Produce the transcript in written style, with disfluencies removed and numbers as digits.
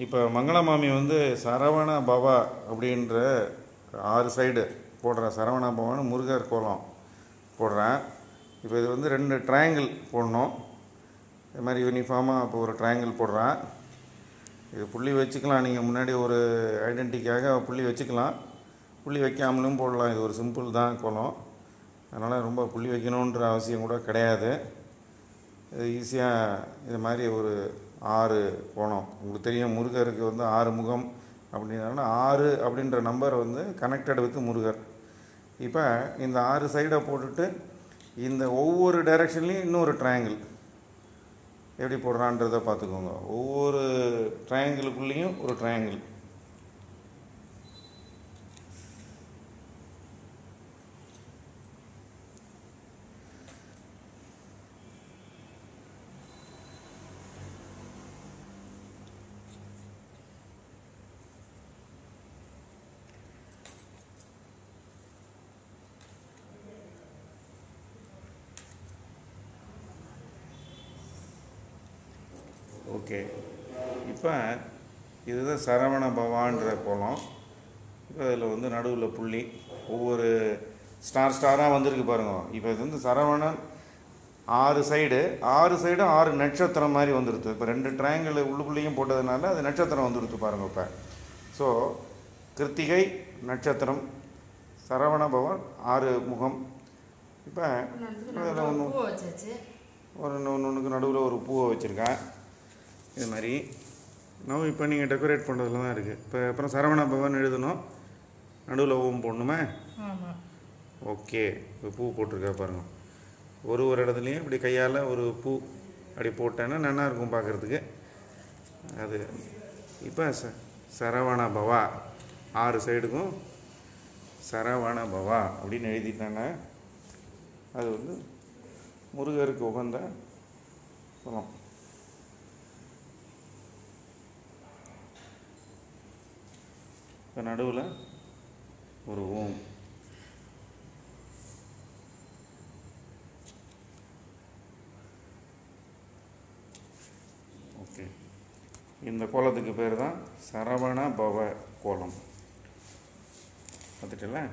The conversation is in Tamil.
இப்போ மங்களமாமி வந்து சரவண பவா அப்படின்ற 6 சைடு போடுற சரவண பவான்னு முருகர் கோலம் போடுறேன். இப்போ இது வந்து 2 ட்ரையாங்கிள் போடணும். இது மாதிரி யூனிஃபார்மாக இப்போ ஒரு ட்ரையாங்கிள் போடுறேன். இது புள்ளி வச்சுக்கலாம், நீங்கள் முன்னாடி ஒரு ஐடென்டிட்டிக்காக புள்ளி வச்சுக்கலாம், புள்ளி வைக்காமலும் போடலாம். இது ஒரு சிம்பிள் தான் கோலம், அதனால் ரொம்ப புள்ளி வைக்கணுன்ற அவசியம் கூட கிடையாது. இது ஈஸியாக இது மாதிரி ஒரு 6 கோலம். உங்களுக்கு தெரியும் முருகருக்கு வந்து 6 முகம் அப்படின்னால 6 அப்படின்ற நம்பர் வந்து கனெக்டட் வித் முருகர். இப்போ இந்த 6 சைடை போட்டுட்டு இந்த ஒவ்வொரு டைரெக்ஷன்லேயும் இன்னொரு ட்ரையாங்கிள் எப்படி போடுறான்றதை பார்த்துக்கோங்க. ஒவ்வொரு ட்ரையாங்கிளுக்குள்ளேயும் ஒரு ட்ரையாங்கிள். ஓகே, இப்போ இதுதான் சரவண பவான்ற கோலம். இப்போ இதில் வந்து நடுவில் புள்ளி ஒவ்வொரு ஸ்டாராக வந்திருக்கு பாருங்கள். இப்போ இது வந்து சரவணன் 6 சைடும் 6 நட்சத்திரம் மாதிரி வந்துடுது. இப்போ 2 ட்ரையாங்கிள் உள்ளுக்குள்ளேயும் போட்டதுனால அது நட்சத்திரம் வந்துடுது பாருங்கள். இப்போ ஸோ கிருத்திகை நட்சத்திரம், சரவண பவன் 6 முகம். இப்போ அதில் ஒன்றுக்கு நடுவில் ஒரு பூவை வச்சுருக்கேன். இது மாதிரி நான் இப்போ நீங்கள் டெக்கரேட் பண்ணுறதுல தான் இருக்குது. இப்போ அப்புறம் சரவண பவன் எழுதணும், நடுவில் ஓம் போடணுமே. ஓகே, இப்போ பூ போட்டிருக்கா பாருங்கள். ஒரு இடத்துலையும் இப்படி கையால் ஒரு பூ அப்படி போட்டேன்னா நல்லாயிருக்கும் பார்க்குறதுக்கு. அது இப்போ சரவண பவா 6 சைடுக்கும் சரவண பவா அப்படின்னு எழுதிட்டாங்க. அது வந்து முருகருக்கு உகந்த குலம். இப்போ நடுவில் ஒரு ஓம். ஓகே, இந்த கோலத்துக்கு பேர் தான் சரவண பவ கோலம். பார்த்துட்டல.